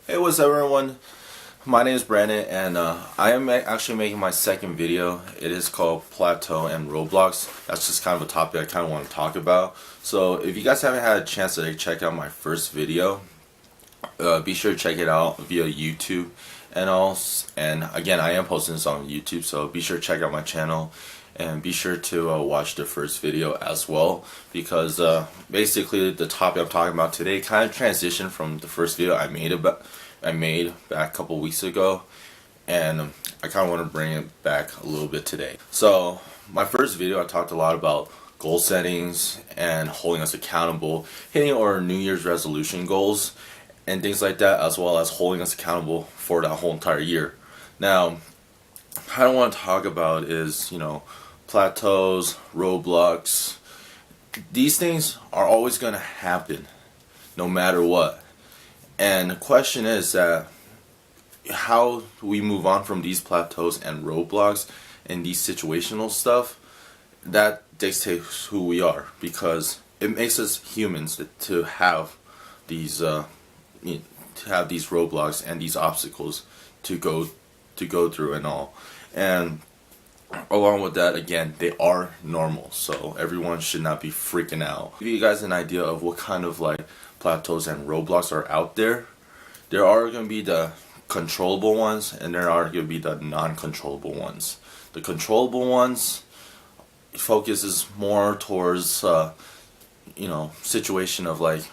Hey, what's up everyone? My name is Brandon and I am actually making my second video. It is called Plateau and Roadblocks. That's just kind of a topic I kind of want to talk about. So if you guys haven't had a chance to check out my first video, be sure to check it out via YouTube and all. And again, I am posting this on YouTube, so be sure to check out my channel and be sure to watch the first video as well, because basically the topic I'm talking about today kind of transitioned from the first video I made back a couple weeks ago, and I kind of want to bring it back a little bit today. So my first video I talked a lot about goal settings and holding us accountable, hitting our New Year's resolution goals and things like that, as well as holding us accountable for that whole entire year. Now, what I want to talk about is, plateaus, roadblocks. These things are always going to happen, no matter what. And the question is that how we move on from these plateaus and roadblocks and these situational stuff, that dictates who we are, because it makes us humans to have these roadblocks and these obstacles to go through and all. And along with that, again, they are normal, so everyone should not be freaking out. Give you guys an idea of what kind of plateaus and roadblocks are out there. There are going to be the controllable ones, and there are going to be the non-controllable ones. The controllable ones focuses more towards situation of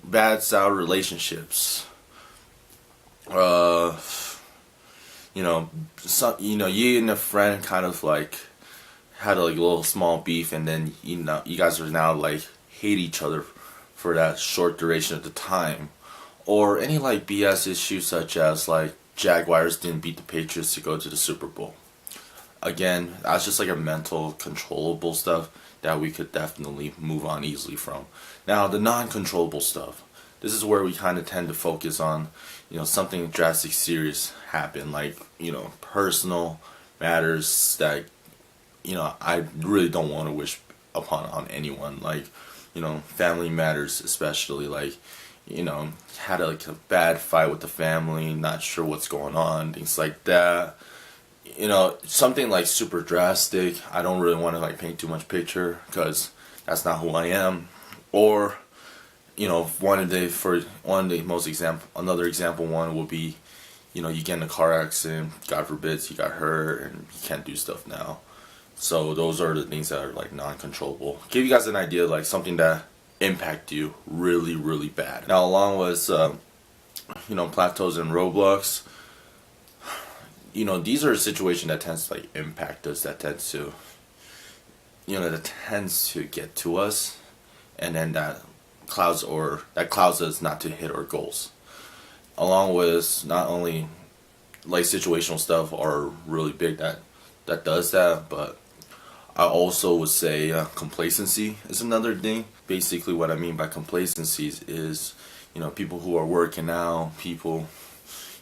bad sour relationships. You and a friend kind of had a little small beef, and then you guys are now hate each other for that short duration of the time. Or any BS issues such as Jaguars didn't beat the Patriots to go to the Super Bowl. Again, that's just a mental controllable stuff that we could definitely move on easily from. Now, the non-controllable stuff, this is where we kind of tend to focus on, something drastic, serious happen, personal matters that, I really don't want to wish upon on anyone, family matters especially, had a bad fight with the family, not sure what's going on, things like that. Something super drastic. I don't really want to paint too much picture, because that's not who I am. Or another example one will be, you get in a car accident, God forbid you got hurt and you can't do stuff now. So those are the things that are non-controllable. Give you guys an idea, something that impact you really, really bad. Now, along with plateaus and roadblocks, these are a situation that tends to impact us, that tends to get to us, and then that clouds us not to hit our goals. Along with not only situational stuff are really big that does that, but I also would say complacency is another thing. Basically what I mean by complacency is people who are working out, people,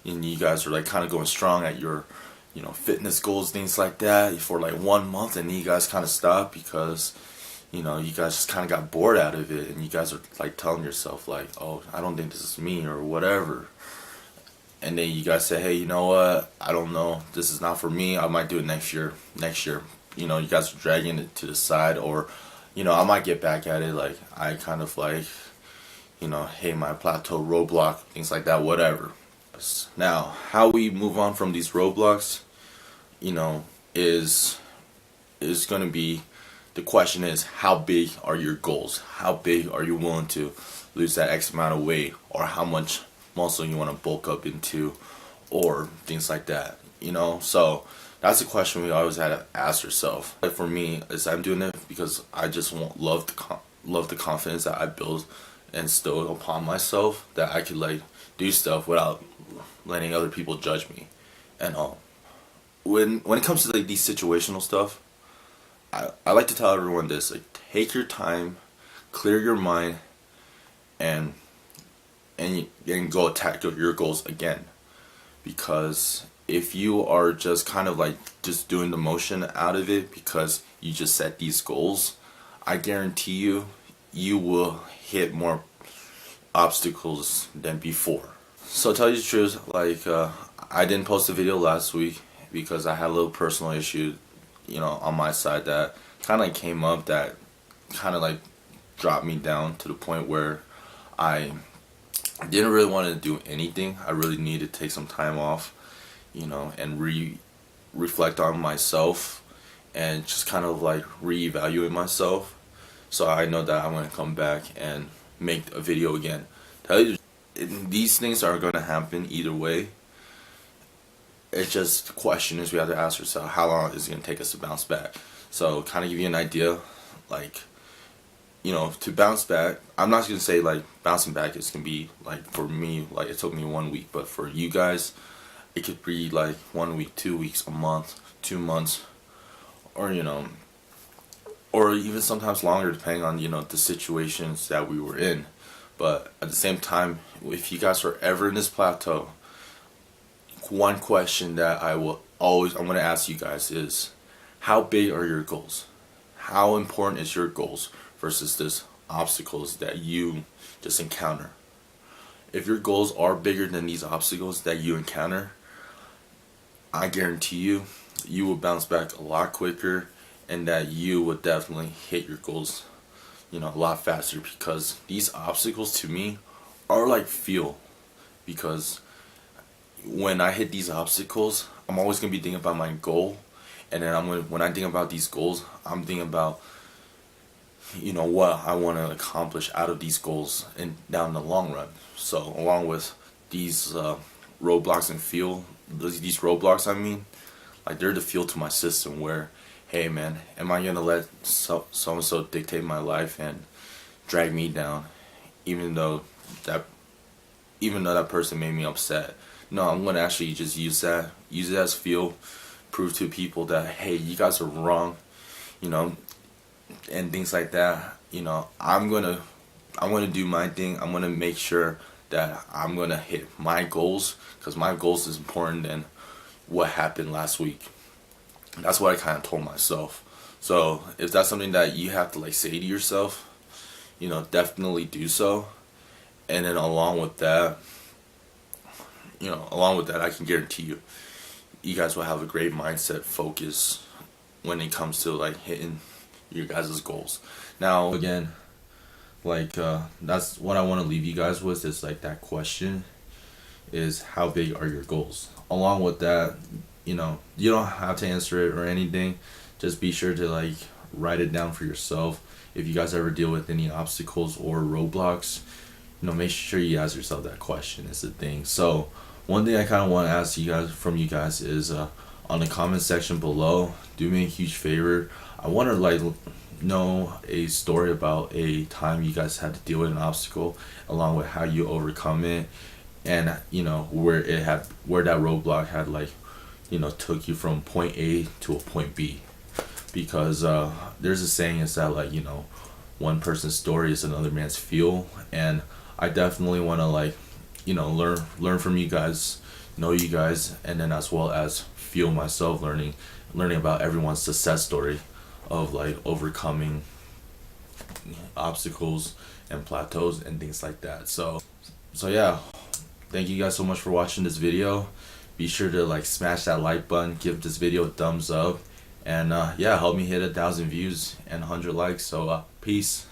and you guys are kind of going strong at your fitness goals, things like that, for 1 month, and then you guys kind of stop because you guys just kind of got bored out of it, and you guys are telling yourself oh, I don't think this is me or whatever. And then you guys say, hey, you know what, I don't know, this is not for me, I might do it next year. You guys are dragging it to the side, or I might get back at it, I kind of hey, my plateau, roadblock, things like that, whatever. Now, how we move on from these roadblocks, is going to be, the question is, how big are your goals? How big are you willing to lose that X amount of weight, or how much muscle you want to bulk up into, or things like that, So that's a question we always had to ask ourselves. For me, is I'm doing it because I just love the confidence that I build and instill upon myself, that I could do stuff without letting other people judge me and all. When it comes to these situational stuff, I like to tell everyone this: take your time, clear your mind, and go attack your goals again. Because if you are just kind of just doing the motion out of it because you just set these goals, I guarantee you will hit more obstacles than before. So to tell you the truth, like I didn't post a video last week because I had a little personal issue, on my side that kind of came up that kind of like dropped me down to the point where I didn't really want to do anything. I really needed to take some time off, and reflect on myself and just kind of like reevaluate myself. So I know that I'm gonna come back and make a video again. Tell you, these things are gonna happen either way. It's just the question is we have to ask ourselves how long is it gonna take us to bounce back. So kind of give you an idea, like, to bounce back. I'm not gonna say like bouncing back is gonna be like for me like it took me 1 week, but for you guys, it could be like 1 week, 2 weeks, a month, 2 months, or or even sometimes longer depending on the situations that we were in. But at the same time, if you guys are ever in this plateau, one question that I'm going to ask you guys is, how big are your goals? How important is your goals versus this obstacles that you just encounter? If your goals are bigger than these obstacles that you encounter, I guarantee you will bounce back a lot quicker, and that you would definitely hit your goals a lot faster, because these obstacles to me are like fuel. Because when I hit these obstacles, I'm always going to be thinking about my goal, and then when I think about these goals, I'm thinking about what I want to accomplish out of these goals and down the long run. So along with these roadblocks and fuel, these roadblocks, like they're the fuel to my system, where, hey man, am I gonna let so and so dictate my life and drag me down, even though that person made me upset? No, I'm gonna actually just use it as fuel, prove to people that, hey, you guys are wrong, and things like that. I'm gonna do my thing. I'm gonna make sure that I'm gonna hit my goals, because my goals is important than what happened last week. That's what I kind of told myself. So if that's something that you have to like say to yourself, definitely do so. And then along with that, I can guarantee you guys will have a great mindset focus when it comes to like hitting your guys' goals. Now again, like that's what I want to leave you guys with, is like that question is, how big are your goals? Along with that, you don't have to answer it or anything. Just be sure to like write it down for yourself. If you guys ever deal with any obstacles or roadblocks, make sure you ask yourself that question. Is the thing. So one thing I kind of want to ask you guys is on the comment section below, do me a huge favor. I want to like know a story about a time you guys had to deal with an obstacle, along with how you overcome it, and where that roadblock had like took you from point A to a point B. Because there's a saying, is that like one person's story is another man's fuel, and I definitely want to like learn from you guys, know you guys, and then as well as fuel myself, learning about everyone's success story of like overcoming obstacles and plateaus and things like that. So yeah, thank you guys so much for watching this video. Be sure to like smash that like button, give this video a thumbs up, and yeah, help me hit 1,000 views and 100 likes. So peace.